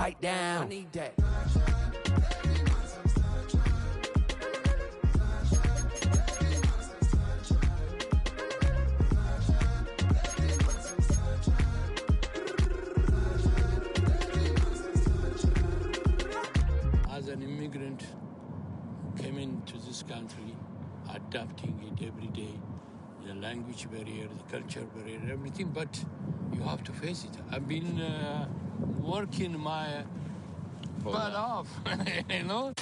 pipe down. I need that. As an immigrant, came into this country, adapting it every day. The language barrier, the culture barrier, everything, but you have to face it. I've been working my butt off, you know?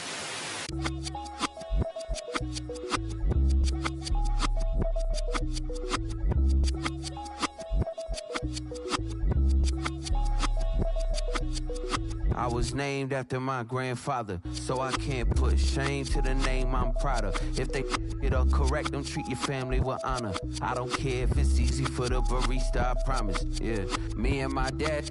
I was named after my grandfather, so I can't put shame to the name I'm proud of. If they it up correct, don't treat your family with honor. I don't care if it's easy for the barista, I promise. Yeah, me and my dad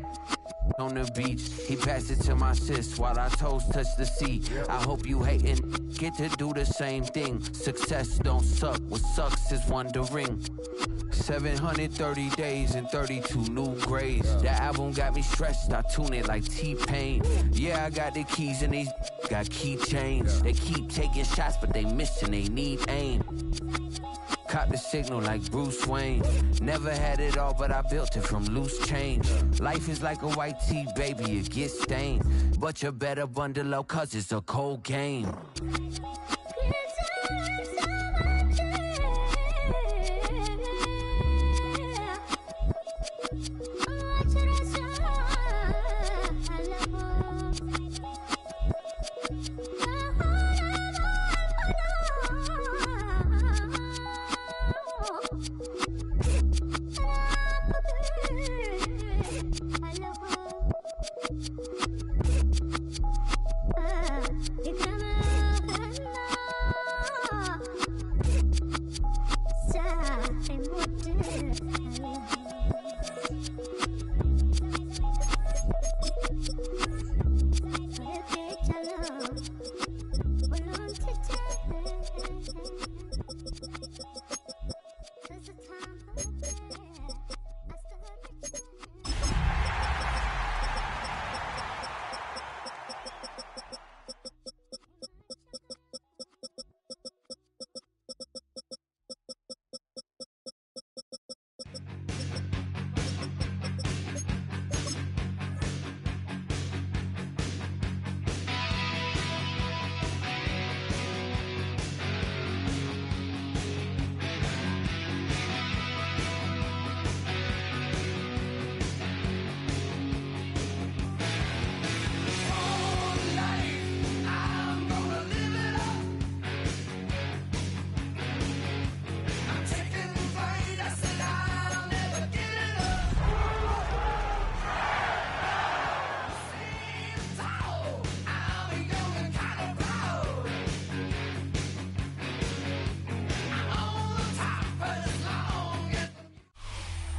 on the beach, he passed it to my sis while our toes touch the sea. I hope you hatin' get to do the same thing. Success don't suck, what sucks is wondering. 730 days and 32 new grades. That album got me stressed, I tune it like T-Pain. Yeah, I got the keys and these got keychains. They keep taking shots, but they missing, they need aim. Caught the signal like Bruce Wayne. Never had it all, but I built it from loose change. Life is like a white tee, baby, it gets stained. But you better bundle up, cause it's a cold game.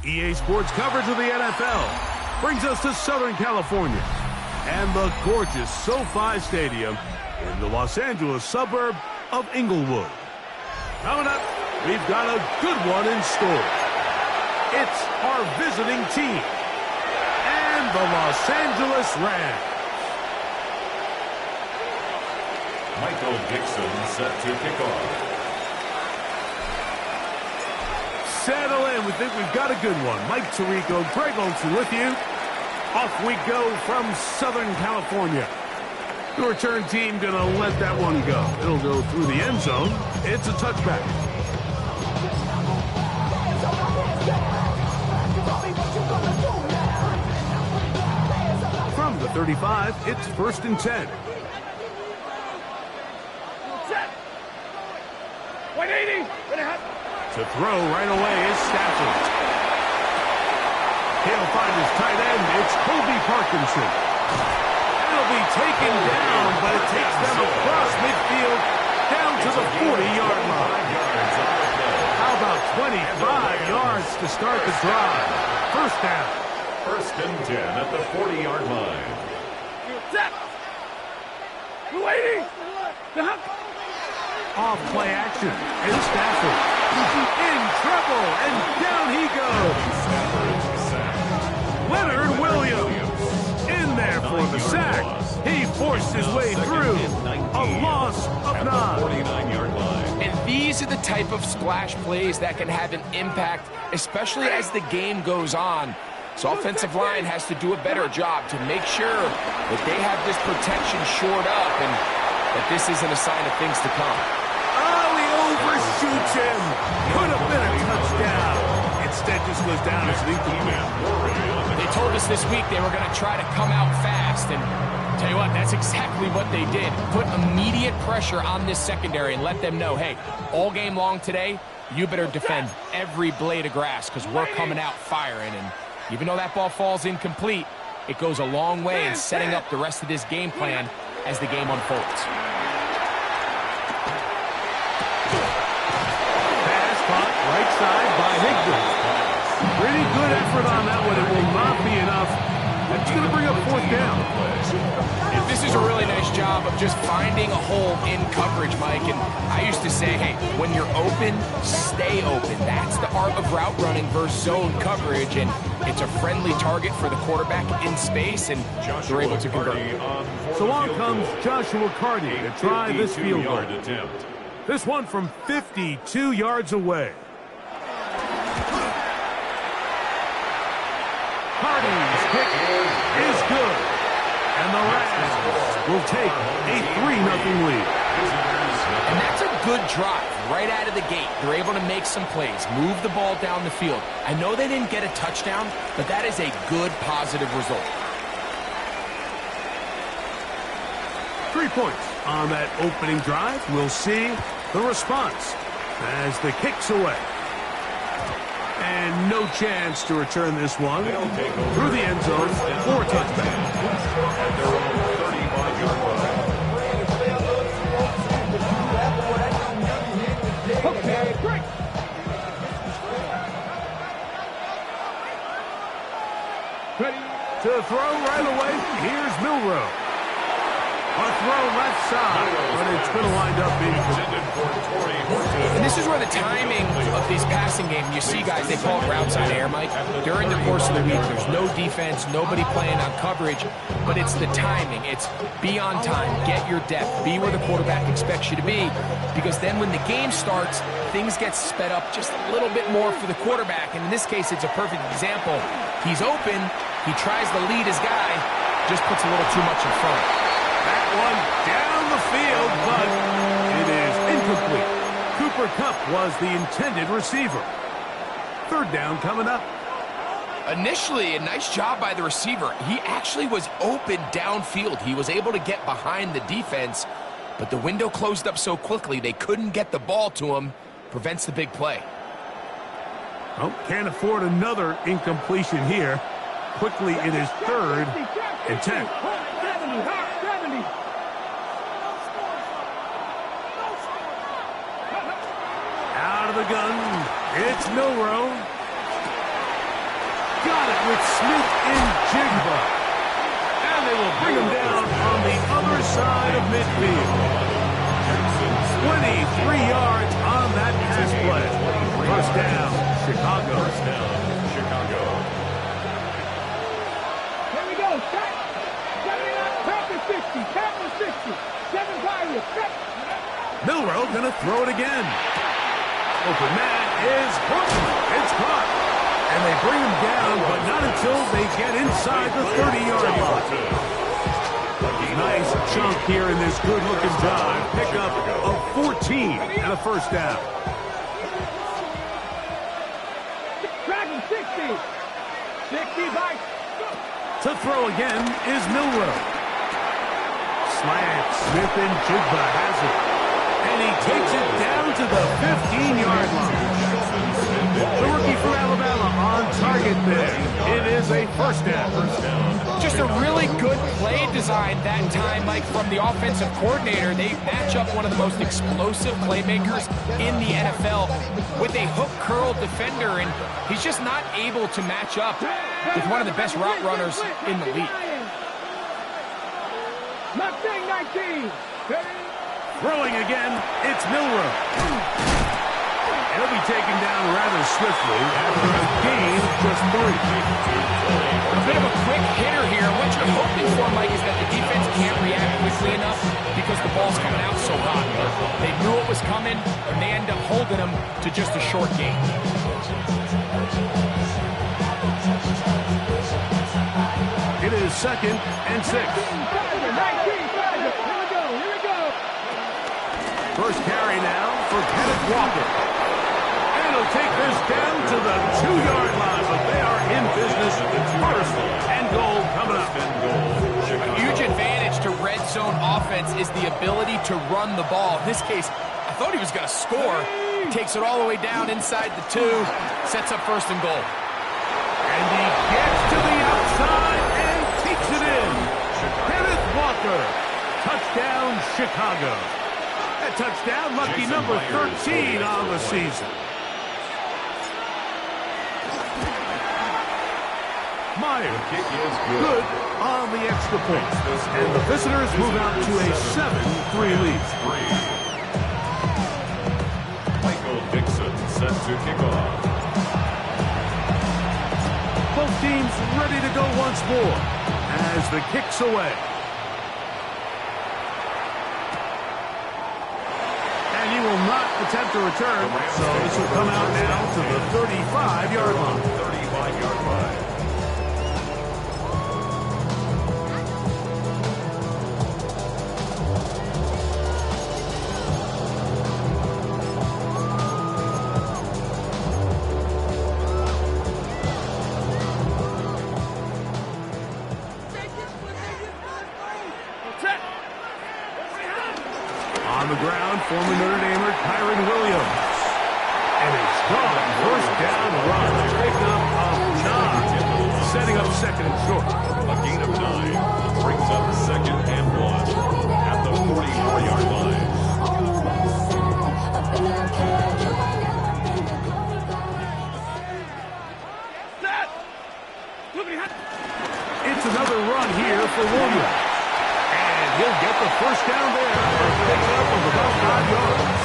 EA Sports coverage of the NFL brings us to Southern California and the gorgeous SoFi Stadium in the Los Angeles suburb of Inglewood. Coming up, we've got a good one in store. It's our visiting team and the Los Angeles Rams. Michael Dixon set to kick off. Settle in. We think we've got a good one. Mike Tirico, Greg Olson with you. Off we go from Southern California. The return team going to let that one go. It'll go through the end zone. It's a touchback. From the 35, it's 1st and 10. To throw right away is Stafford. He'll find his tight end. It's Kobe Parkinson. It'll be taken down, but it takes them across midfield down to the 40-yard line. How about 25 yards to start the drive? First down. 1st and 10 at the 40-yard line. Off play action. It's Stafford. In trouble, and down he goes. Leonard Williams in there for the sack. He forced his way through. A loss of 9. 49-yard line. And these are the type of splash plays that can have an impact, especially as the game goes on. So offensive line has to do a better job to make sure that they have this protection shored up and that this isn't a sign of things to come. Oh, he overshoots him. Could have been a touchdown. Instead, just goes down as an incomplete. They told us this week they were going to try to come out fast, and tell you what, that's exactly what they did. Put immediate pressure on this secondary and let them know, hey, all game long today, you better defend every blade of grass because we're coming out firing. And even though that ball falls incomplete, it goes a long way in setting up the rest of this game plan as the game unfolds. Pass caught right side by Higbee. Pretty good effort on that one. It will not be enough. That's going to bring up 4th down. This is a really nice job of just finding a hole in coverage, Mike. And I used to say, hey, when you're open, stay open. That's the art of route running versus zone coverage. And it's a friendly target for the quarterback in space, and they're able to convert. So on comes Joshua Cardi to try this field goal. This one from 52 yards away. Cardi's kick is good. And the Rams will take a 3-0 lead. And that's a good drive right out of the gate. They're able to make some plays, move the ball down the field. I know they didn't get a touchdown, but that is a good, positive result. 3 points on that opening drive. We'll see the response as the kick's away. And no chance to return this one through the end zone for a touchback. At their own 35-yard line. Okay, great. Ready to throw right away. Here's Milrow. A throw left side, but it's going to wind up being Intended for Torrey Horton. And this is where the timing of these passing game, you see guys, they call it route side air, Mike. During the course of the week, there's no defense, nobody playing on coverage, but it's the timing. It's be on time, get your depth, be where the quarterback expects you to be, because then when the game starts, things get sped up just a little bit more for the quarterback. And in this case, it's a perfect example. He's open, he tries to lead his guy, just puts a little too much in front. that one down the field, but it is incomplete. Cooper Kupp was the intended receiver. 3rd down coming up. Initially, a nice job by the receiver. He actually was open downfield. He was able to get behind the defense, but the window closed up so quickly they couldn't get the ball to him. Prevents the big play. Oh, can't afford another incompletion here. Quickly, it is 3rd and 10. Out of the gun, it's Milrow. Got it with Smith and Jigba. And they will bring him down on the other side of midfield. 23 yards on that pass play. 1st down, Chicago. 1st down, Chicago. Here we go. Set. 79, top of 60. Top of 60. 7 Pirates. Set. Milrow gonna throw it again. Open man is hooked. It's caught. And they bring him down, but not until they get inside the 30-yard line. Nice chunk here in this good-looking drive. Pickup of 14 and a 1st down. Dragon 60. 65. To throw again is Milrow. Slant. Smith and Jigba has it. And he takes it down to the 15-yard line. The rookie from Alabama on target there. It is a 1st down. Just a really good play design that time, Mike, from the offensive coordinator. They match up one of the most explosive playmakers in the NFL with a hook curl defender, and he's just not able to match up with one of the best route runners in the league. Mustang 19. Throwing again, it's Milrow. He'll be taken down rather swiftly after a gain of just 3. a bit of a quick hitter here. What you're hoping for, Mike, is that the defense can't react quickly enough because the ball's coming out so hot. They knew it was coming, and they end up holding them to just a short gain. It is 2nd and 6. First carry now for Kenneth Walker. And he'll take this down to the 2-yard line, but they are in business. First and goal coming up. A huge advantage to red zone offense is the ability to run the ball. In this case, I thought he was going to score. Takes it all the way down inside the 2, sets up first and goal. And he gets to the outside and takes it in. Kenneth Walker. Touchdown, Chicago. That touchdown, lucky number 13 on the season. Meyer, good on the extra point. And the visitors move out to a 7-3 lead. Michael Dixon set to kick off. Both teams ready to go once more as the kick's away. And he will not attempt a return, so this will come out now to the 35-yard line. 35-yard line. On the ground, former Notre Damer Kyron Williams. And it's gone. First down run. Pick up of 9. Setting up 2nd and short. A gain of 9 brings up 2nd and 1 at the 44-yard line. It's another run here for Williams. And he'll get the first down there. Pick up of about 5 yards.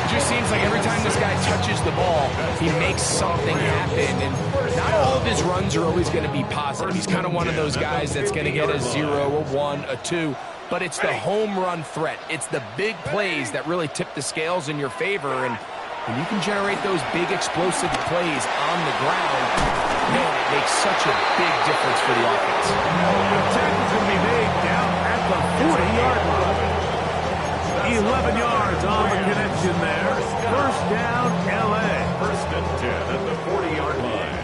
It just seems like every time this guy touches the ball, he makes something happen. And not all of his runs are always going to be positive. He's kind of one of those guys that's going to get a 0, a 1, a 2. But it's the home run threat. It's the big plays that really tip the scales in your favor. And when you can generate those big explosive plays on the ground, man, it makes such a big difference for the offense. The tackle's going to be made down at the 40-yard line. 11 yards on the connection there. First down, L.A. First and 10 at the 40-yard line.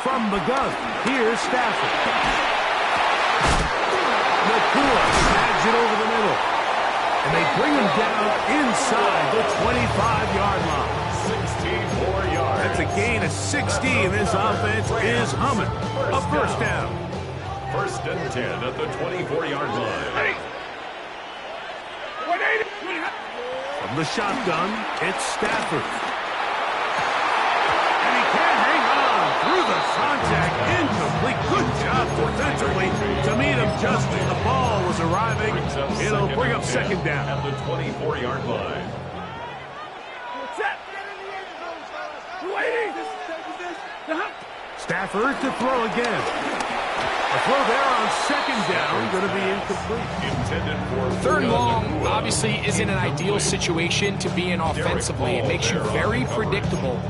From the gun, here's Stafford. Nakua snags it over the middle. And they bring him down inside the 25-yard line. 64 yards. That's a gain of 60, and this offense is humming. A first down. First and 10 at the 24-yard line. From the shotgun, it's Stafford. And he can't hang on through the contact. Incomplete. Good job defensively to meet him just as the ball was arriving. It'll bring up 2nd down. At the 24-yard line. Stafford to throw again. A throw there on 2nd down, going to be incomplete. Intended for 3rd and long obviously isn't an ideal situation to be in offensively. It makes you very predictable,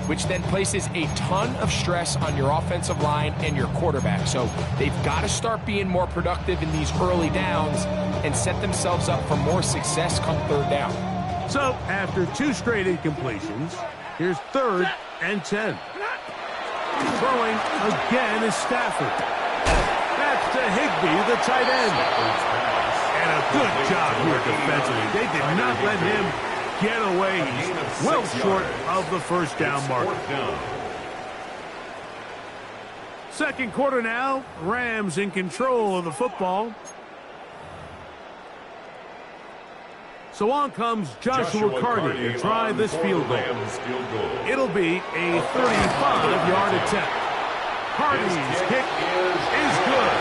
which then places a ton of stress on your offensive line and your quarterback. So they've got to start being more productive in these early downs and set themselves up for more success come 3rd down. So after 2 straight incompletions, here's 3rd and 10. Throwing again is Stafford. That's to Higbee, the tight end. And a good job here defensively. They did not let him get away. He's well short of the first down mark. 2nd quarter now. Rams in control of the football. So on comes Joshua Carter to try this field goal. It'll be a 35-yard attempt. Carter's kick is good.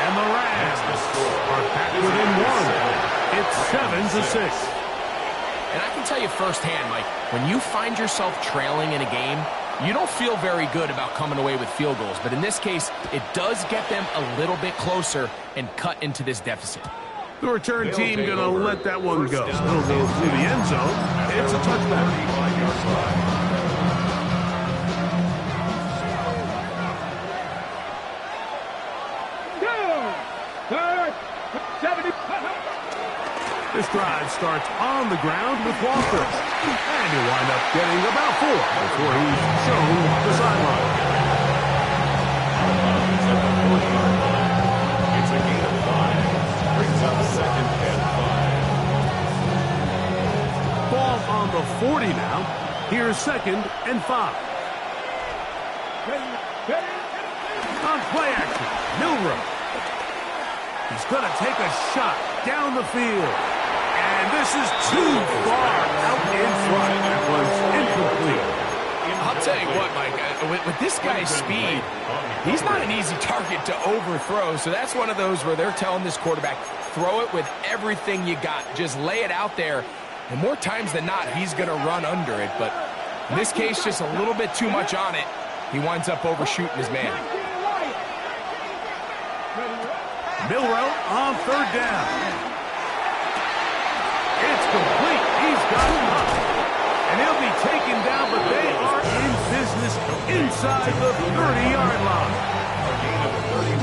And the Rams are back within 1. It's 7-6. And I can tell you firsthand, Mike, when you find yourself trailing in a game, you don't feel very good about coming away with field goals. But in this case, it does get them a little bit closer and cut into this deficit. The return team going to let that one go. It'll go through the end zone. It's a touchback. This drive starts on the ground with Walker. And he'll wind up getting about 4 before he's shown the sideline. It's a gain of 5. Brings up 2nd and 5. Ball on the 40 now. Here's 2nd and 5. On play action, Milroe. He's going to take a shot down the field. And this is too far out in front. That one's incomplete. I'll tell you what, Mike, with this guy's speed, he's not an easy target to overthrow. So that's one of those where they're telling this quarterback, throw it with everything you got. Just lay it out there. And more times than not, he's going to run under it. But in this case, just a little bit too much on it. He winds up overshooting his man. Milroe on 3rd down. It's complete. He's got him up. And he'll be taken down, but they are in business inside the 30-yard line.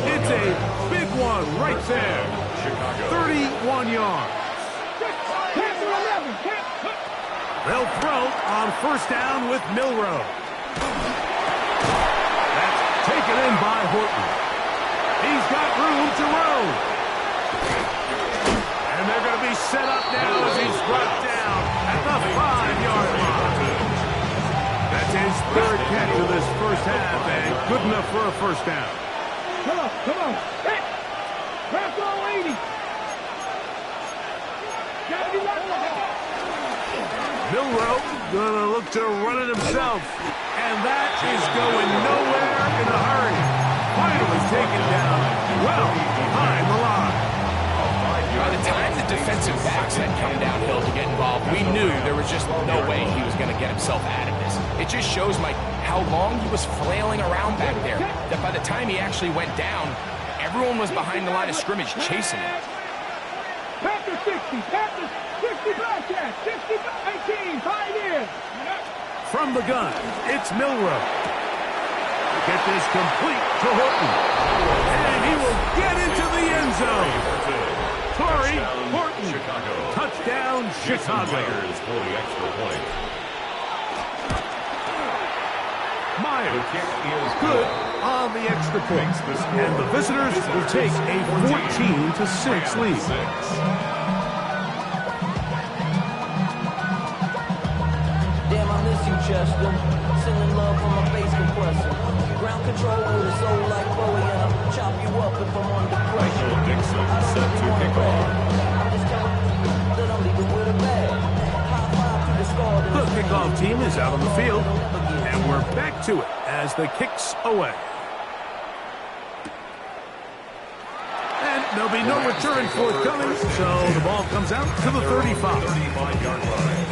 It's a big one right there. 31 yards. They'll throw on 1st down with Milroe. That's taken in by Horton. He's got room to roam. And they're going to be set up now as he's brought down at the 5-yard line. That's his 3rd catch of this first half, and good enough for a 1st down. Come on. Hey, grab the lady. Milroe going to look to run it himself. And that is going nowhere in a hurry. Finally taken down well behind the line. By the time the defensive backs had come downhill to get involved, we knew there was just no way he was going to get himself out of this. It just shows, Mike, how long he was flailing around back there, that by the time he actually went down, everyone was behind the line of scrimmage chasing him. Packers 60, Packers 60 broadcast, 60, 18, 5 years. From the gun, it's Milroe. Get this complete to Horton. And he will get into the end zone. Torrey Horton. Touchdown, Chicago. For the extra point. Myers good on the extra point. And the visitors will take a 14-6 lead. Damn, I miss you, Chester. Sending love from my bass compressor. Ground control with a soul like Bowie, and I'll chop you up if I'm under pressure. Dixon set to kick off. I'm just telling you that I'm leaving with a bag. High five to the squad. The kickoff team is out on the field, and we're back to it as the kick's away. And there'll be no return forthcoming, so the ball comes out to the 35. 35-yard line.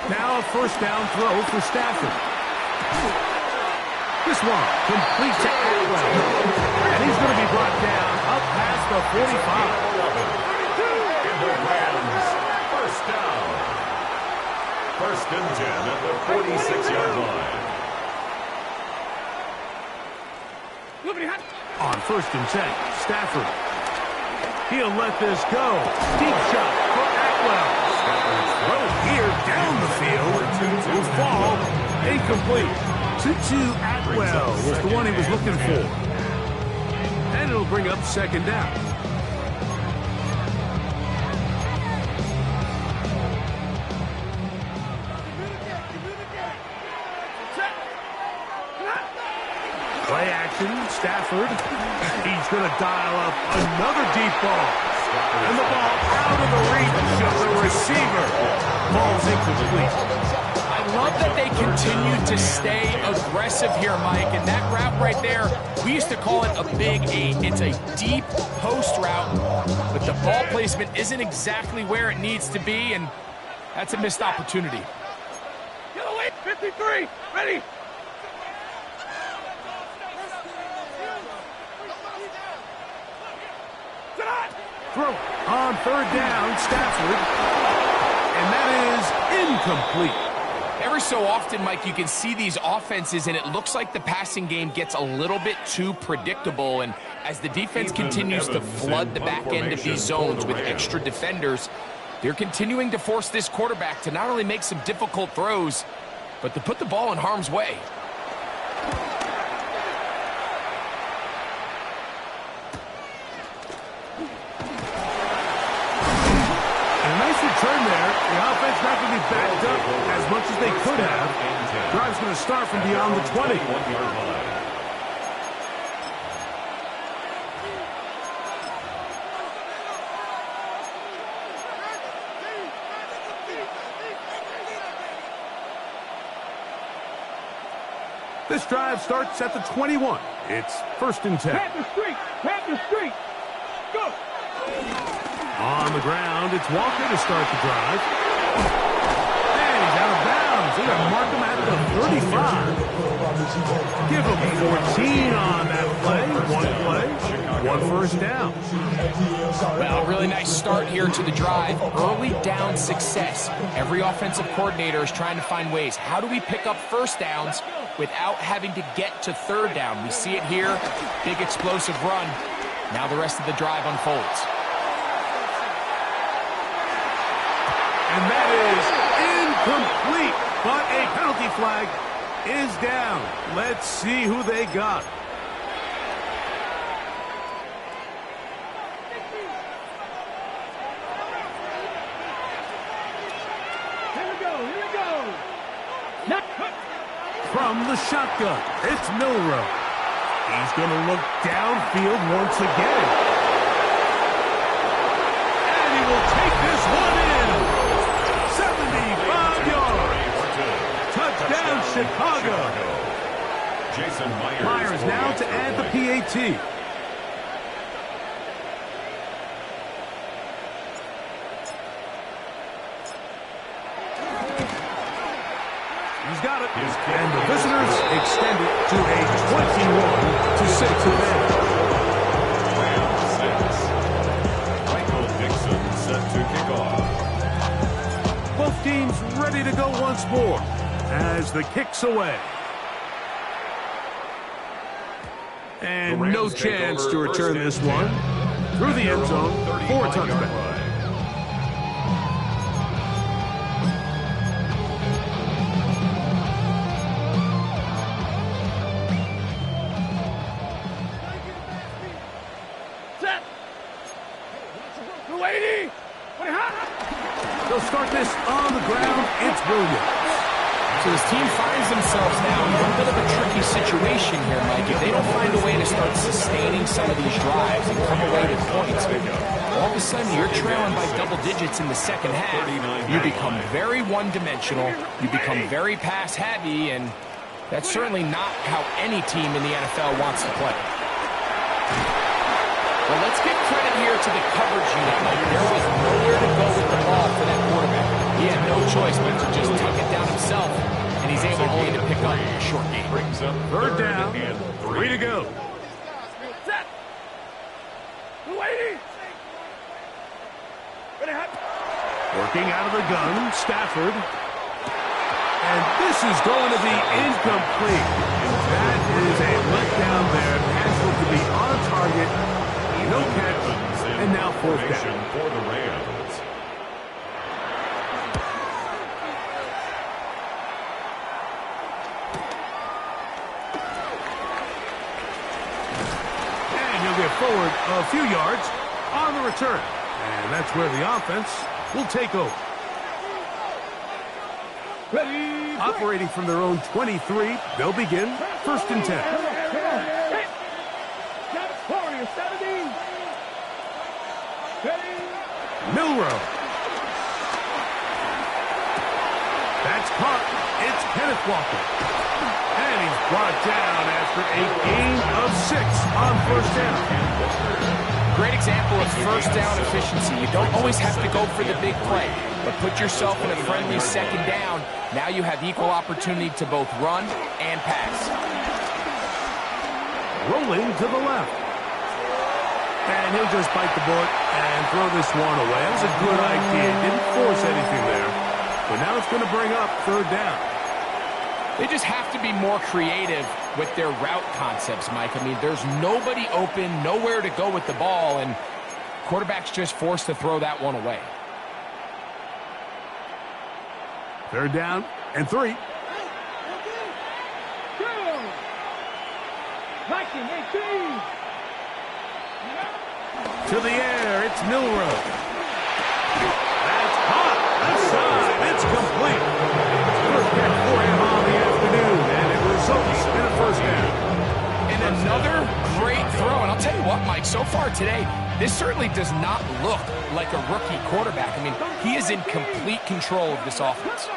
Now a 1st down throw for Stafford. This one complete to Atwell. And he's going to be brought down up past the 45. And the Rams, 1st down. 1st and 10 at the 46-yard line. On 1st and 10, Stafford. He'll let this go. Deep shot for Atwell. Stafford's throw here down the field will fall incomplete. To Atwell was the one he was looking for. And it'll bring up 2nd down. Play action, Stafford. He's going to dial up another deep ball. And the ball out of the reach of the receiver. Ball's incomplete. I love that they continue to stay aggressive here, Mike. And that route right there, we used to call it a Big 8. It's a deep post route, but the ball placement isn't exactly where it needs to be, and that's a missed opportunity. 53, ready. Throw on third down, Stafford. And that is incomplete. Every so often, Mike, you can see these offenses, and it looks like the passing game gets a little bit too predictable. And as the defense continues to flood the back end of these zones with extra defenders, they're continuing to force this quarterback to not only make some difficult throws, but to put the ball in harm's way. Turn there. The offense not going to be backed up as much as they could have. Drive's going to start from beyond the 20. This drive starts at the 21. It's 1st and 10. Panther Street, go! On the ground, it's Walker to start the drive. And he's out of bounds. They're going to mark him at the 35. Give him 14 on that play. One first down. Well, a really nice start here to the drive. Early down success. Every offensive coordinator is trying to find ways. How do we pick up first downs without having to get to third down? We see it here. Big explosive run. Now the rest of the drive unfolds. And that is incomplete, but a penalty flag is down. Let's see who they got. Here we go. From the shotgun, it's Milroe. He's going to look downfield once again. And he will take this one in. 75 yards. Touchdown, Chicago. Jason Myers now to add the PAT. He's got it. And the visitors extend it to a 21-6 advantage. Michael Dixon set to kick off. Both teams ready to go once more as the kick's away. And no chance to return this one. Through the end zone for a touchback. They'll start this on the ground. It's Williams. So this team finds themselves now in a little bit of a tricky situation here, Mike. If they don't find a way to start sustaining some of these drives and come away with points, all of a sudden you're trailing by double digits in the second half. You become very one-dimensional. You become very pass-heavy, and that's certainly not how any team in the NFL wants to play. Well, let's give credit here to the coverage unit, Mike. There was nowhere to go with the ball for that quarterback. He had no choice but to just tuck it down himself, and he's able only to pick up a short gain. Third down, 3 to go. Set. 280. Working out of the gun, Stafford. And this is going to be incomplete. That is a letdown there. Pass looked to be on target. No catch, and now fourth down. For the Rams. And he'll get forward a few yards on the return. And that's where the offense will take over. Ready. Operating from their own 23, they'll begin 1st and 10. Milroe. That's It's caught. It's Kenneth Walker. And he's brought down after a gain of 6 on first down. Great example of first down efficiency. You don't always have to go for the big play, but put yourself in a friendly second down. Now you have equal opportunity to both run and pass. Rolling to the left. And he'll just bite the bullet and throw this one away. That was a good idea. Didn't force anything there. But now it's going to bring up third down. They just have to be more creative with their route concepts, Mike. I mean, there's nobody open, nowhere to go with the ball, and quarterback's just forced to throw that one away. Third down and 3. To the air, it's Milroe. That's caught. Outside, it's complete. First down for him on the afternoon, and it results in a first down. And another great throw. And I'll tell you what, Mike, so far today, this certainly does not look like a rookie quarterback. I mean, he is in complete control of this offense.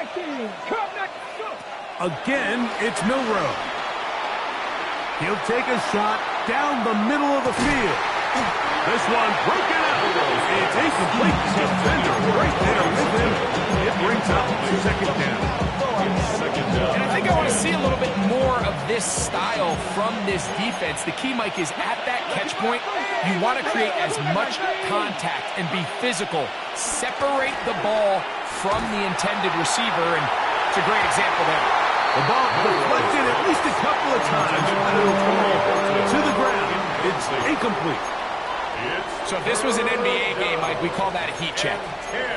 Again, it's Milroe. He'll take a shot down the middle of the field. This one broken out. It's incomplete. Defender right there with him. It brings up second down. And I think I want to see a little bit more of this style from this defense. The key, Mike, is at that catch point, you want to create as much contact and be physical. Separate the ball from the intended receiver, and it's a great example there. The ball deflected at least a couple of times. To the ground. It's incomplete. So if this was an NBA game, Mike, we call that a heat check.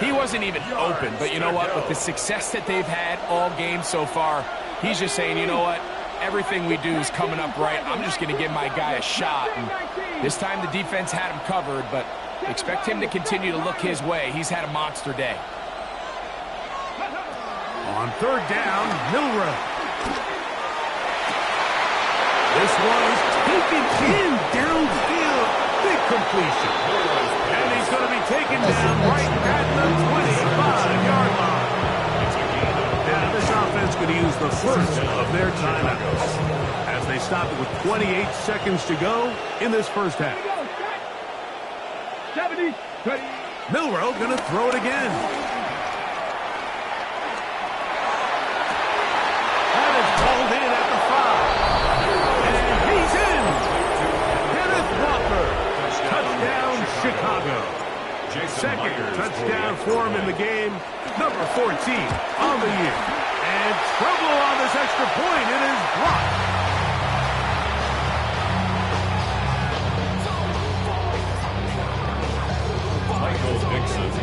He wasn't even open, but you know what? With the success that they've had all game so far, he's just saying, you know what? Everything we do is coming up right. I'm just going to give my guy a shot. And this time the defense had him covered, but expect him to continue to look his way. He's had a monster day. On third down, Milroe. This one is taken in downfield. Big completion. And he's going to be taken down right at the 25-yard line. Now this offense going to use the first of their timeouts as they stop it with 28 seconds to go in this first half. Milroe going to throw it again. That is called in at the 5. And he's in. Kenneth Walker. Touchdown, Chicago. Second touchdown for him in the game. Number 14 on the year. And trouble on this extra point. It is blocked.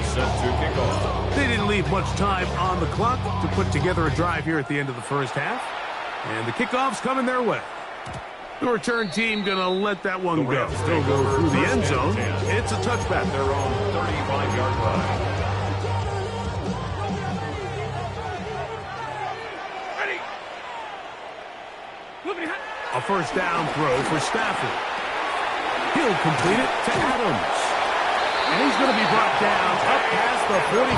Set to kick off. They didn't leave much time on the clock to put together a drive here at the end of the first half. And the kickoff's coming their way. The return team going to let that one go. They'll go through the end zone. It's a touchback. Their own 35-yard line. A first down throw for Stafford. He'll complete it to Adams. And he's going to be brought down up past the 45.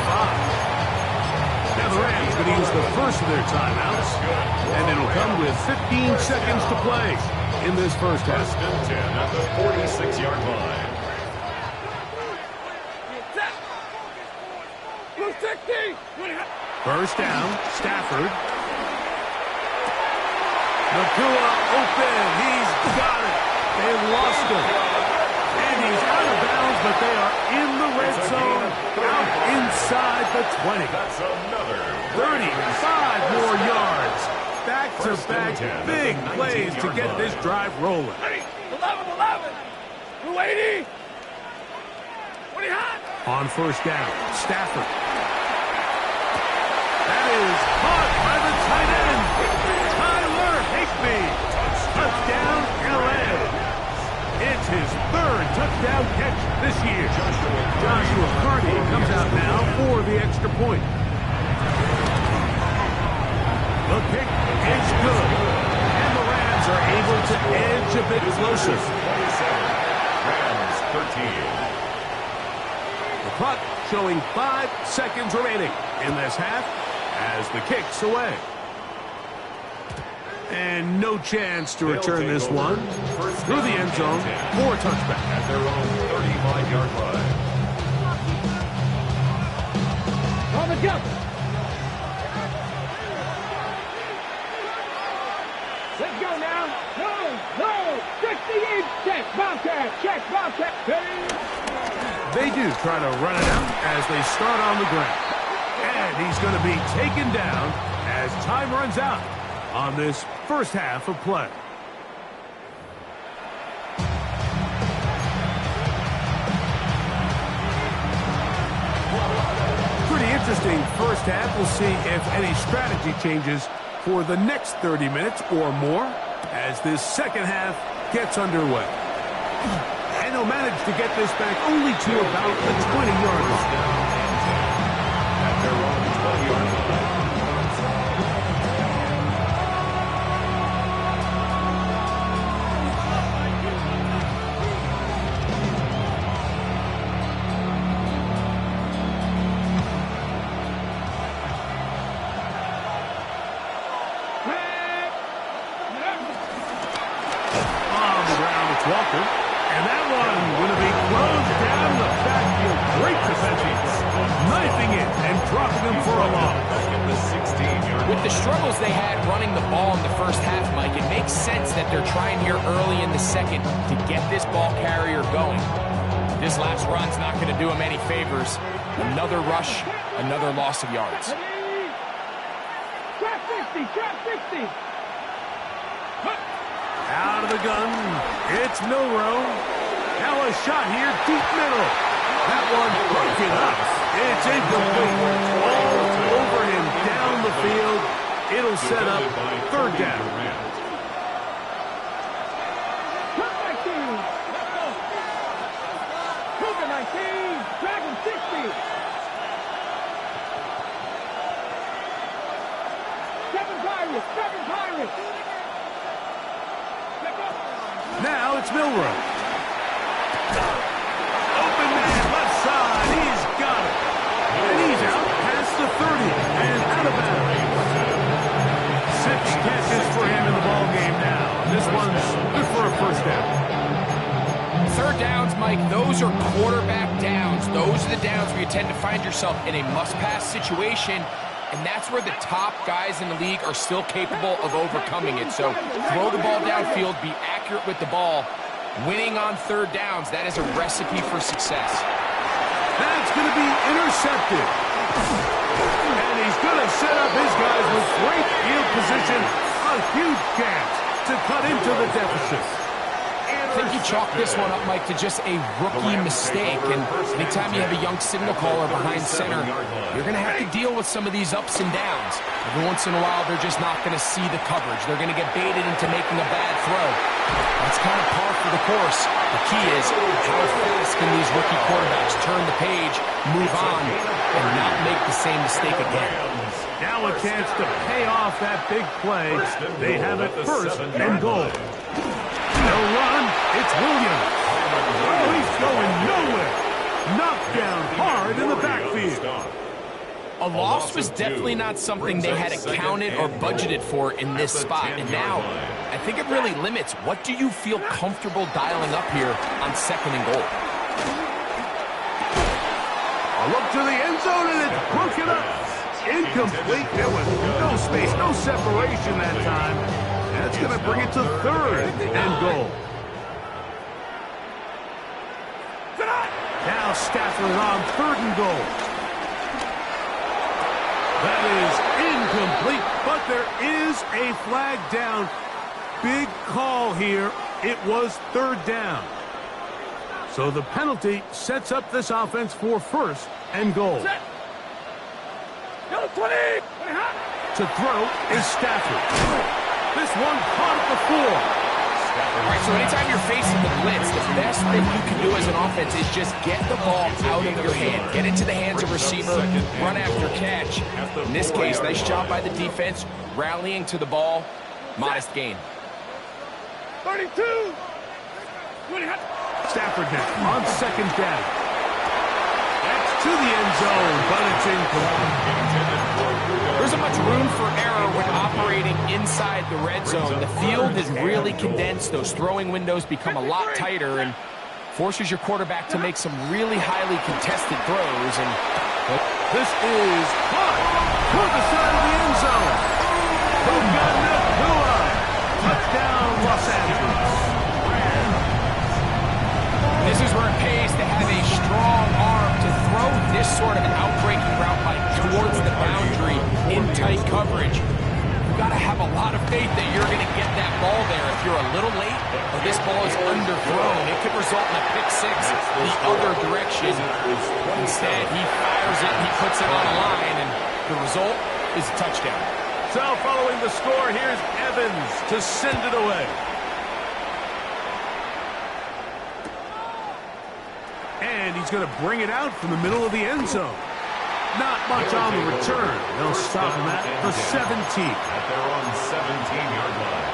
Now the Rams going to use the first of their timeouts. And it'll come with 15 seconds to play in this first half. First and 10 at the 46-yard line. First down, Stafford. Nakua open. He's got it. They lost him. And he's out of bounds, but they are in the red zone, out inside the 20. That's another 35 more yards. Back-to-back big plays to get this drive rolling. 11. 280. What do you have? On first down, Stafford. That is caught by the tight end, Tyler Higbee. Touchdown, L.A. It's his third touchdown catch this year. Joshua Carney comes out now for the extra point. The kick is good. And the Rams are able to edge a bit closer. Rams 13. The clock showing 5 seconds remaining in this half as the kick's away. And no chance to return this one through the end zone for a touchback. At their own 35-yard line. On the jump. Let's go now. No. 68. Check, Bobcat. Check, Bobcat. They do try to run it out as they start on the ground. And he's going to be taken down as time runs out on this first half of play. Pretty interesting first half. We'll see if any strategy changes for the next 30 minutes or more as this second half gets underway. And he'll manage to get this back only to about the 20-yard line. At their own 20-yard line. Walker, and that one going to be closed down the backfield. Great defensive play, knifing it and dropping him for a loss. With the struggles they had running the ball in the first half, Mike, it makes sense that they're trying here early in the second to get this ball carrier going. This last run's not going to do him any favors. Another rush, another loss of yards. Trap 60, trap 60. Out of the gun, it's Milrow. Now a shot here, deep middle. That one broken up. It's incomplete. All over him down the field. It'll set up third down. Trap 19. Cougar 19. Dragon 60. 7 Pirates, 7 Pirates. Now it's Milrow. Open man, left side. He's got it. And he's out past the 30 and out of bounds. 6 catches for him in the ball game now. This one's good for a first down. Third downs, Mike, those are quarterback downs. Those are the downs where you tend to find yourself in a must-pass situation. And that's where the top guys in the league are still capable of overcoming it. So throw the ball downfield, be accurate with the ball. Winning on third downs, that is a recipe for success. That's going to be intercepted. And he's going to set up his guys with great field position. A huge chance to cut into the deficit. I think you chalk this one up, Mike, to just a rookie mistake. And anytime you have a young signal caller behind center, you're going to have to deal with some of these ups and downs. Every once in a while, they're just not going to see the coverage. They're going to get baited into making a bad throw. That's kind of par for the course. The key is how fast can these rookie quarterbacks turn the page, move on, and not make the same mistake again. Now a chance to pay off that big play. They have it first and goal. They'll run. It's Williams. Oh, he's going nowhere. Knocked down hard in the backfield. A loss was definitely not something they had accounted or budgeted for in this spot. And now, I think it really limits what do you feel comfortable dialing up here on second and goal. A look to the end zone, and it's broken up. Incomplete. There was no space, no separation that time. That's going to bring it to third and goal. Now Stafford on third and goal. That is incomplete, but there is a flag down. Big call here. It was third down. So the penalty sets up this offense for first and goal. Go 20. To throw is Stafford. This one caught at the 4. All right, so anytime you're facing the blitz, the best thing you can do as an offense is just get the ball out of your hand. Get into the hands of receiver, run after catch. In this case, nice job by the defense, rallying to the ball. Modest gain. 32. Stafford now on second down. That's to the end zone, but it's incomplete. There's a room for error when operating inside the red zone. The field is really condensed. Those throwing windows become a lot tighter and forces your quarterback to make some really highly contested throws. And this is caught toward the side of the end zone. Touchdown, Los Angeles. This is where it pays to have a strong arm to throw this sort of outbreaking route bike towards the boundary in tight coverage. You've got to have a lot of faith that you're going to get that ball there. If you're a little late or this ball is underthrown, it could result in a pick six the other direction. Instead, he fires it, he puts it on a line, and the result is a touchdown. So following the score, here's Evans to send it away. And he's going to bring it out from the middle of the end zone. Not much on the return. They'll stop him at the 17. At their own 17-yard line.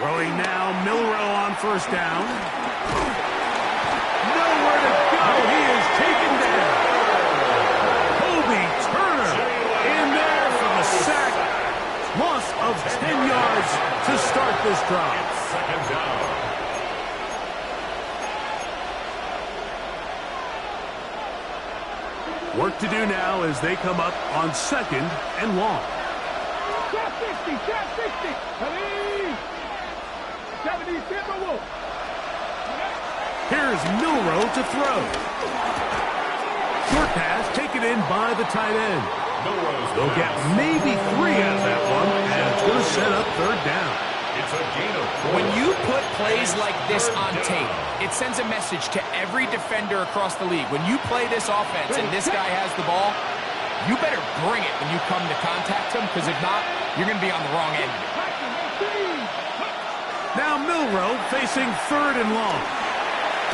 Throwing now, Milroe on first down. Nowhere to go. He is taken down. Kobe Turner in there for the sack. Loss of 10 yards to start this drive. Second down. Work to do now as they come up on second and long. Shot 60, shot 60. 70 Timberwolves. Here's Milroe to throw. Short pass taken in by the tight end. They'll get maybe 3 out of that one, and it's going to set up third down. It's a gain of 4. When you put plays like this on tape, it sends a message to every defender across the league. When you play this offense and this guy has the ball, you better bring it when you come to contact him, because if not, you're going to be on the wrong end of it. Now Milroe facing third and long.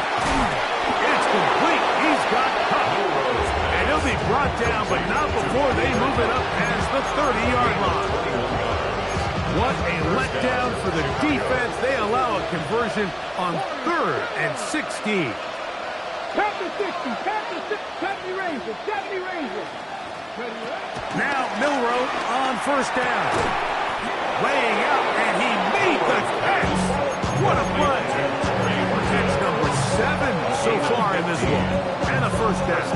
It's complete. He's got covered. And he'll be brought down, but not before they move it up past the 30-yard line. What a letdown for the defense. They allow a conversion on 3rd and 16. Panther 60, Panther 70 Rangers, 70 Rangers. Now Milroe on first down. Laying out, and he made the catch. What a play. Catch number 7 so far in this one. And a first down.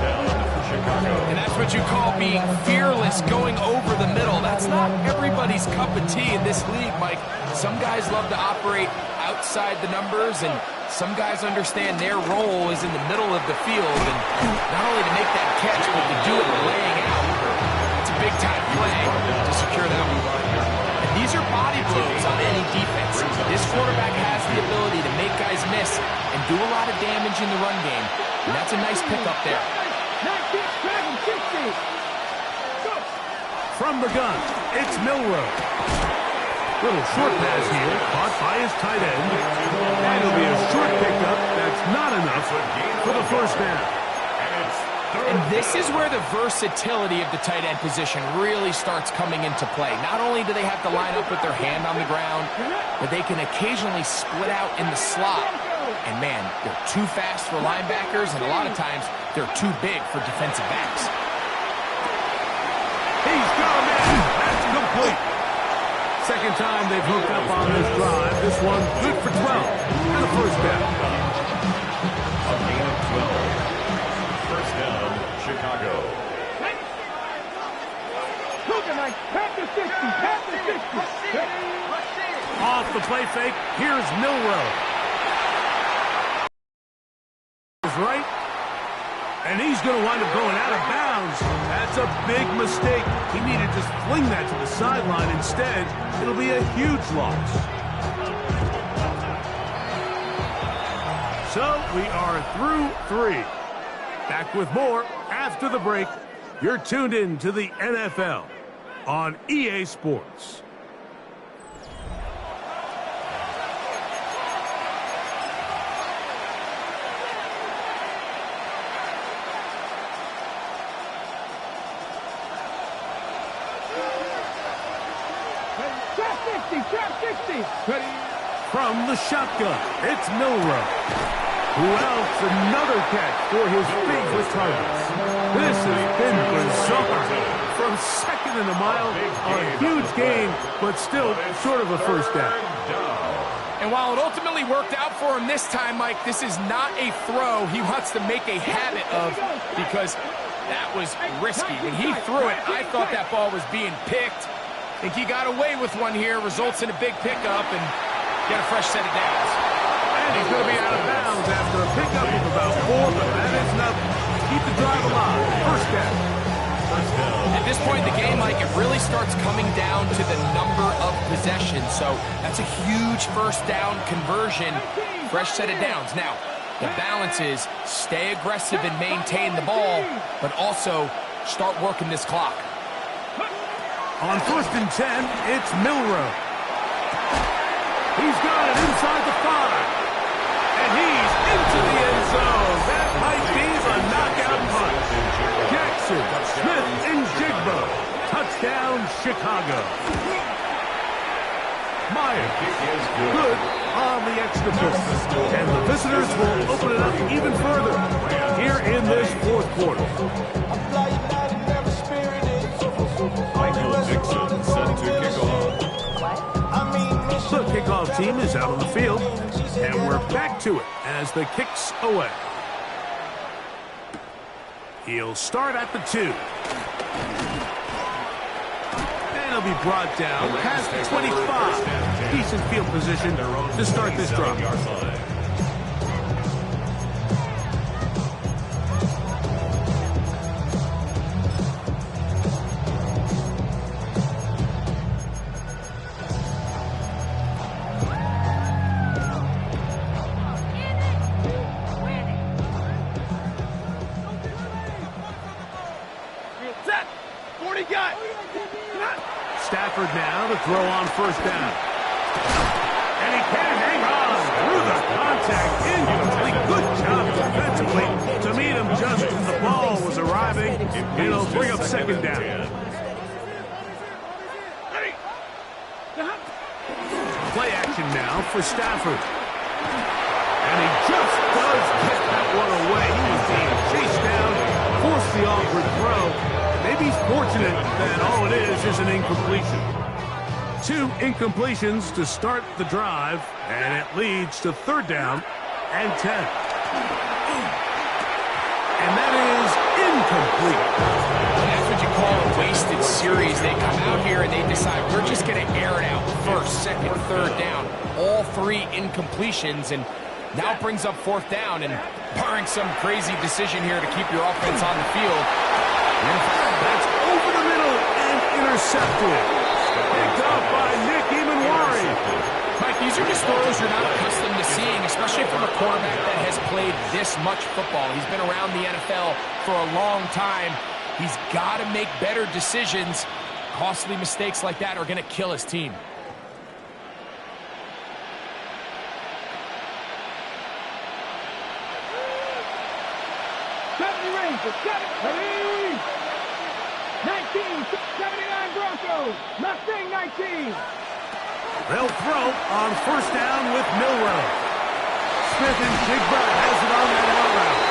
And that's what you call being fearless, going over the middle. That's not everybody's cup of tea in this league, Mike. Some guys love to operate outside the numbers, and some guys understand their role is in the middle of the field. And not only to make that catch, but to do it laying out. It's a big-time play to secure that one. These are body blows on any defense. This quarterback has the ability to make guys miss and do a lot of damage in the run game. And that's a nice pickup there. From the gun, it's Milroe. Little short pass here, caught by his tight end. And it'll be a short pickup. That's not enough for the first down. And this is where the versatility of the tight end position really starts coming into play. Not only do they have to line up with their hand on the ground, but they can occasionally split out in the slot. And man, they're too fast for linebackers, and a lot of times they're too big for defensive backs. He's got him in. That's complete. Second time they've hooked up on this drive. This one good for 12. And a first down. A gain of 12. First down, Chicago. Panther 60, Panther 60. Off the play fake, here's Milroe. Right, and he's going to wind up going out of bounds. That's a big mistake. He needed to just fling that to the sideline. Instead, it'll be a huge loss. So we are through 3. Back with more after the break. You're tuned in to the NFL on EA Sports. Ready. From the shotgun, it's Milrow. Who else? Another catch for his favorite targets. This has been bizarre. From second in a mile, a huge gain, but still short of a first down. And while it ultimately worked out for him this time, Mike, this is not a throw he wants to make a habit of, because that was risky. When he threw it, I thought that ball was being picked. I think he got away with one here, results in a big pickup, and get a fresh set of downs. And he's going to be out of bounds after a pickup of about 4, but that is nothing. Keep the drive alive. First down. At this point in the game, Mike, it really starts coming down to the number of possessions. So that's a huge first down conversion, fresh set of downs. Now, the balance is stay aggressive and maintain the ball, but also start working this clock. On 1st and 10, it's Milrow. He's got it inside the 5. And he's into the end zone. That might be the knockout punch. Jackson, Smith, and Jigbo. Touchdown, Chicago. Meyer, good on the extra point. And the visitors will open it up even further here in this 4th quarter. Michael Dixon set to kick off. The kickoff team is out on the field, and we're back to it as the kicks away. He'll start at the 2. And he'll be brought down past the 25. Decent field position to start this drive. Stafford now to throw on 1st down. And he can hang on through the contact. Incomplete. Good job defensively to meet him just as the ball was arriving. It'll bring up 2nd down. Play action now for Stafford. And he just does get that one away. He was being chased down, forced the awkward throw. Maybe he's fortunate that all it is an incompletion. 2 incompletions to start the drive, and it leads to 3rd down and 10. And that is incomplete. That's what you call a wasted series. They come out here and they decide, we're just going to air it out. 1st, 2nd, 3rd down. All 3 incompletions, and now it brings up 4th down, and barring some crazy decision here to keep your offense on the field. That's over the middle and intercepted. Picked up by Nick Emanwari. Mike, these are just throws you're not accustomed to seeing, especially from a quarterback that has played this much football. He's been around the NFL for a long time. He's got to make better decisions. Costly mistakes like that are going to kill his team. Ready? 19, 79 Broncos. Mustang 19. They'll throw on 1st down with Milrow. Smith and Jigbo has it on that out route.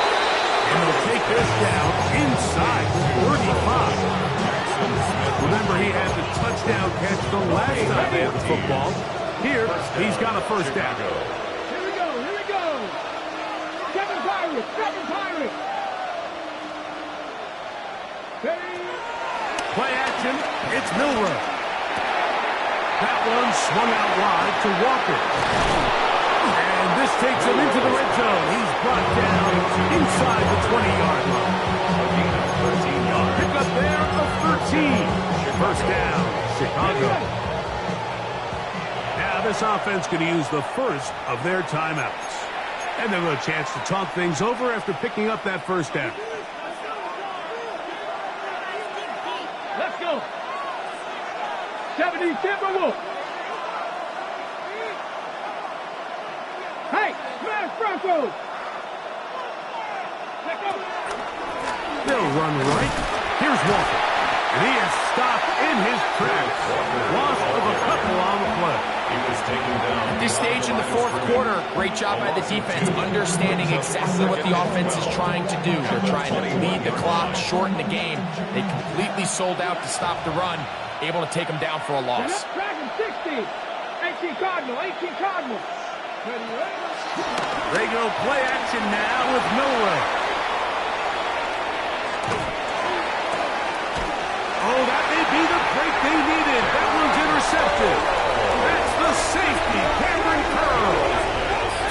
And they'll take this down inside the 35. Remember, he had the touchdown catch the last time they had the football. Here, he's got a 1st down. Here we go. 7 Pirates. Play action, it's Milrow. That one swung out wide to Walker. And this takes him into the red zone. He's brought down inside the 20-yard line. Pick up there of 13. 1st down, Chicago. Now this offense going to use the first of their timeouts. And they'll have a chance to talk things over after picking up that 1st down. Let's go. 70 Timberwolves. Hey, smash Broncos. Let's go. They'll run right. Here's Walker. And he is stopped in his tracks. Loss of a couple on the play. He was taken down. At this stage in the fourth quarter, great job by the defense, understanding exactly what the offense is trying to do. They're trying to lead the clock, shorten the game. They completely sold out to stop the run, able to take them down for a loss. Dragon 60. 18 Cardinal, 18 Cardinal. They go play action now with Milrow. Oh, that may be the break they needed. That one's intercepted. That's the safety, Cameron Curl.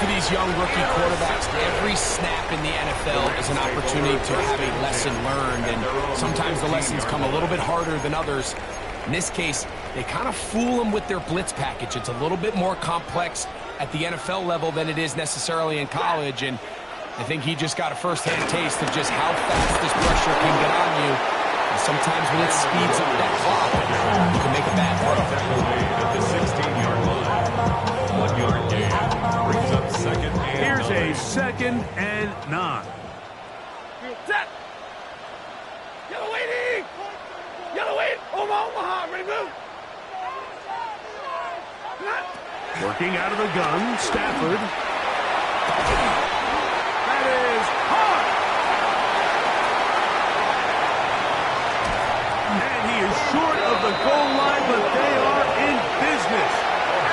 For these young rookie quarterbacks, every snap in the NFL is an opportunity to have a lesson learned, and sometimes the lessons come a little bit harder than others. In this case, they kind of fool them with their blitz package. It's a little bit more complex at the NFL level than it is necessarily in college, and I think he just got a first-hand taste of just how fast this pressure can get on you. And sometimes when it speeds up that clock, you can make a bad throw. At the 16-yard line. 1 yard gain. Brings up second and Here's 9. a 2nd and 9. Set. Yellow waiting. Yellow wait. Omaha. Ready to move. Working out of the gun, Stafford. That is hard. And he is short of the goal line, but they are in business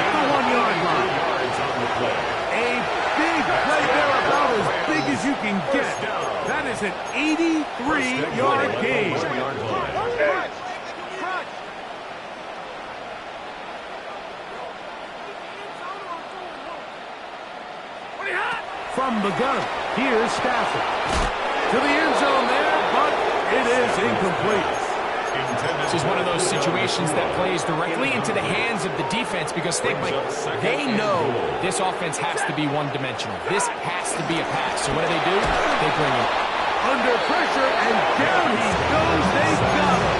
at the 1 yard line. Yards on the play. A big play there, about as big as you can get. That is an 83-yard gain. 1 yard line. From the gun, here's Stafford. To the end zone there, but it is incomplete. This is one of those situations that plays directly into the hands of the defense because they know this offense has to be one-dimensional. This has to be a pass. So what do? They bring it. Under pressure, and down he goes. They got him.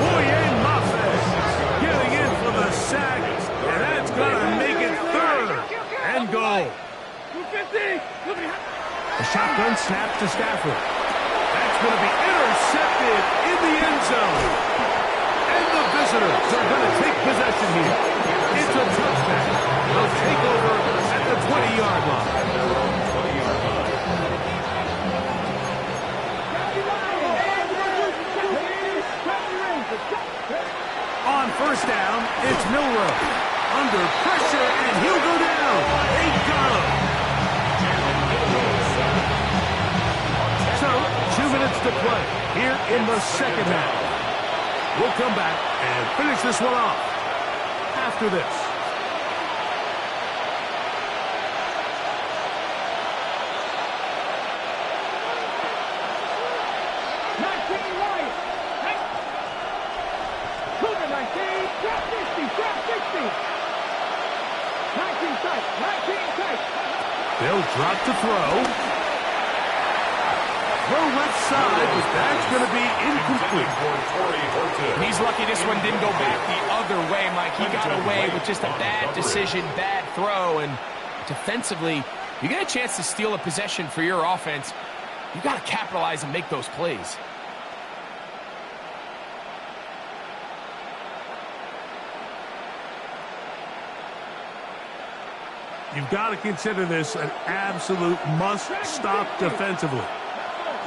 Boye Maffez getting in for the sack, and that's going to make it 3rd and goal. 250. A shotgun snap to Stafford. That's going to be intercepted in the end zone. And the visitors are going to take possession here. It's a touchback. They'll take over at the 20-yard line. On first down, it's Milrow. Under pressure, and he'll go down. They got him. So, 2 minutes to play here in the second half. We'll come back and finish this one off after this. They'll drop to throw. Throw left side, but that's going to be incomplete. He's lucky this one didn't go back the other way, Mike. He got away with just a bad decision, bad throw, and defensively, you get a chance to steal a possession for your offense. You got to capitalize and make those plays. You've got to consider this an absolute must-stop defensively.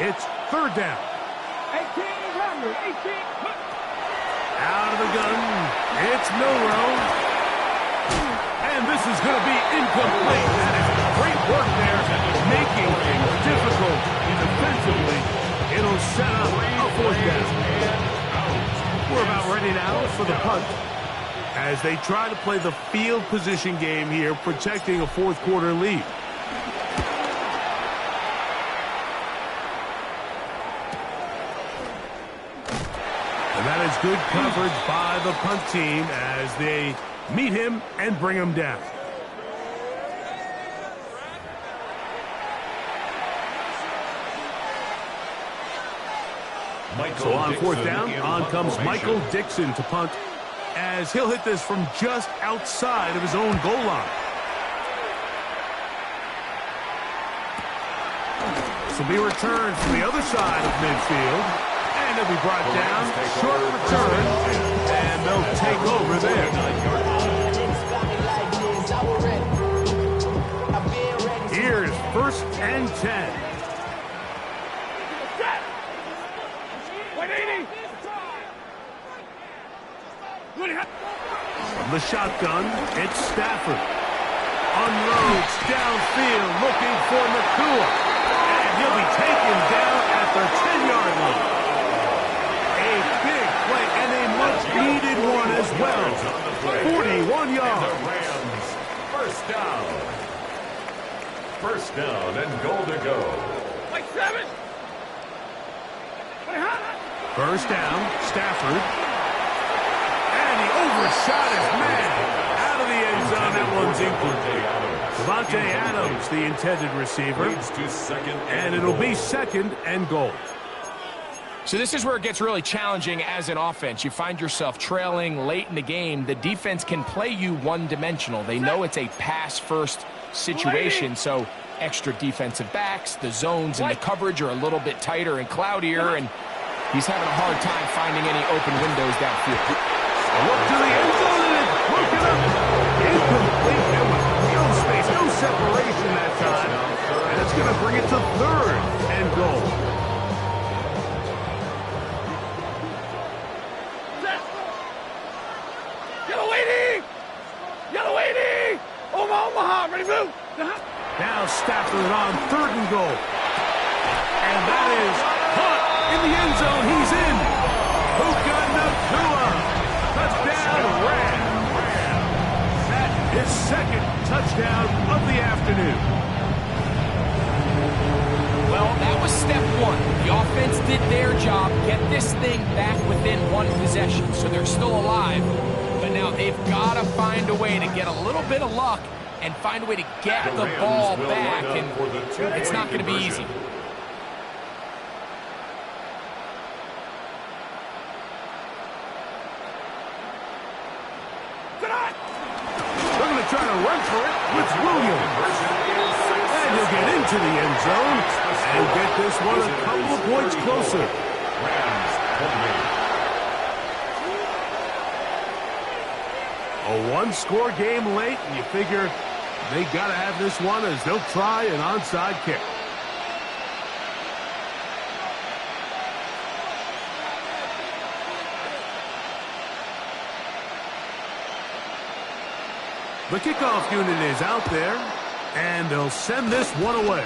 It's 3rd down. 18. Out of the gun, it's Milrow. And this is going to be incomplete. That is great work there, making things difficult defensively. It'll set up a 4th down. We're about ready now for the punt, as they try to play the field position game here, protecting a 4th quarter lead. And that is good coverage by the punt team as they meet him and bring him down. So on 4th down, on comes Michael Dixon to punt, as he'll hit this from just outside of his own goal line. This will be returned from the other side of midfield, and And he'll be brought down. Short return. And they'll take over there. Here's 1st and 10. From the shotgun, it's Stafford. Unloads downfield, looking for Nakua. And he'll be taken down at the 10-yard line. A big play and a much-needed one as well. 41 yards. The Rams, 1st down. 1st down and goal to go. 1st down, Stafford. And he overshot his man. Out of the end zone, that one's incomplete. Devontae Adams, the intended receiver. And it'll be 2nd and goal. So this is where it gets really challenging as an offense. You find yourself trailing late in the game. The defense can play you one-dimensional. They know it's a pass-first situation, so extra defensive backs, the zones and the coverage are a little bit tighter and cloudier, and he's having a hard time finding any open windows downfield. Look to the end zone and it's broken up. Incomplete. There was no space, no separation that time. And it's going to bring it to 3rd and goal. Yellow 80! Omaha, ready, move! Now Stafford on 3rd and goal. And that is caught in the end zone. He's in. Puka Nakua. Touchdown, Rams. That is 2nd touchdown of the afternoon. Well, that was step 1. The offense did their job, get this thing back within 1 possession, so they're still alive. But now they've got to find a way to get a little bit of luck and find a way to get the ball back, and it's not going to be easy. They're going to try to run for it with Williams. And he'll get into the end zone and get this one a couple of points closer. A one-score game late, and you figure they got to have this one as they'll try an onside kick. The kickoff unit is out there, and they'll send this one away.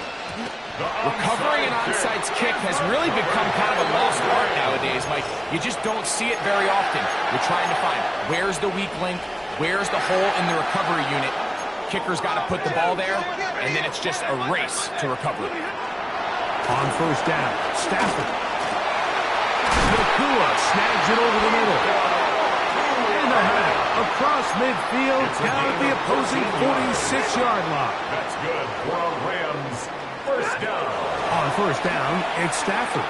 Recovering an onside kick has really become kind of a lost art nowadays, Mike. You just don't see it very often. You're trying to find where's the weak link, where's the hole in the recovery unit. Kicker's got to put the ball there, and then it's just a race to recover. On 1st down, Stafford. Nakua snags it over the middle. And they'll have it across midfield, down at the opposing 46-yard line. That's good for a Rams 1st down. On 1st down, it's Stafford.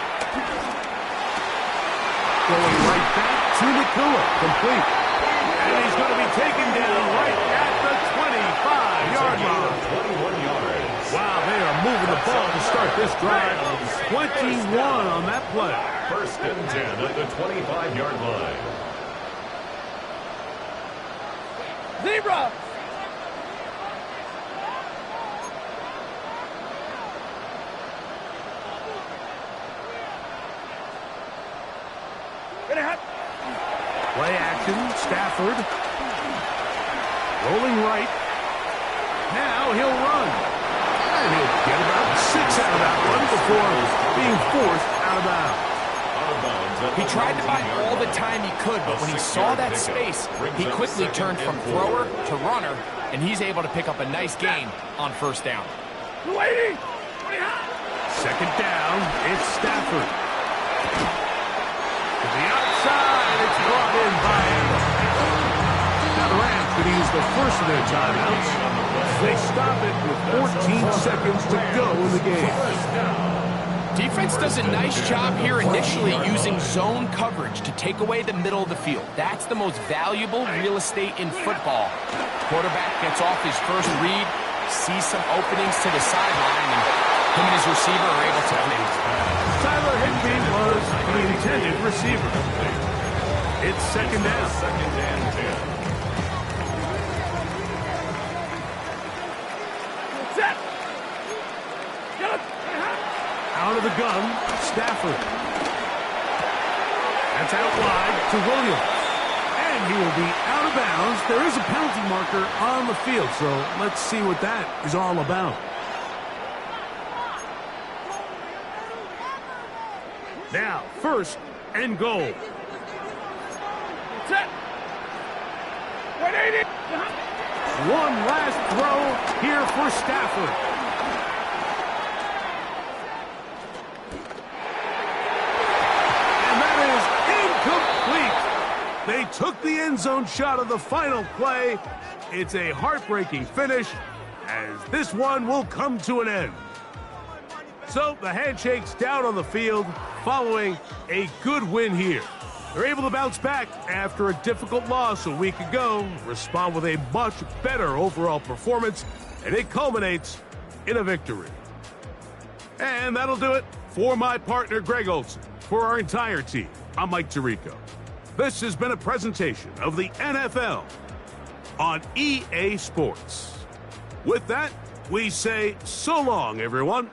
Going right back to Nakua, complete. And he's going to be taken down right at the 25-yard line. 21 yards. Wow, they are moving the ball to start this drive. 21 on that play. 1st and 10 at the 25-yard line. Zebra! Play action, Stafford. Rolling right. Now he'll run. And he'll get about 6 out of that one before being forced out of bounds. He tried to buy all the time he could, but when he saw that space, he quickly turned from thrower to runner, and he's able to pick up a nice gain on 1st down. 2nd down, it's Stafford. To the outside, it's brought in by Adams. Now the Rams could use the first of their timeouts. They stop it with 14 seconds to go in the game. Defense does a nice job here initially using zone coverage to take away the middle of the field. That's the most valuable real estate in football. Quarterback gets off his first read, sees some openings to the sideline, and him and his receiver are able to connect. Tyler Higbee was the intended receiver. It's second down. Second and 10. Out of the gun, Stafford. That's out wide to Williams. And he will be out of bounds. There is a penalty marker on the field, so let's see what that is all about. Now, first and goal. Set. 180. One last throw here for Stafford. They took the end zone shot of the final play. It's a heartbreaking finish, as this one will come to an end. So the Handshakes down on the field following a good win here. They're able to bounce back after a difficult loss a week ago, respond with a much better overall performance, and it culminates in a victory. And that'll do it for my partner, Greg Olson. For our entire team, I'm Mike Tirico. This has been a presentation of the NFL on EA Sports. With that, we say so long, everyone.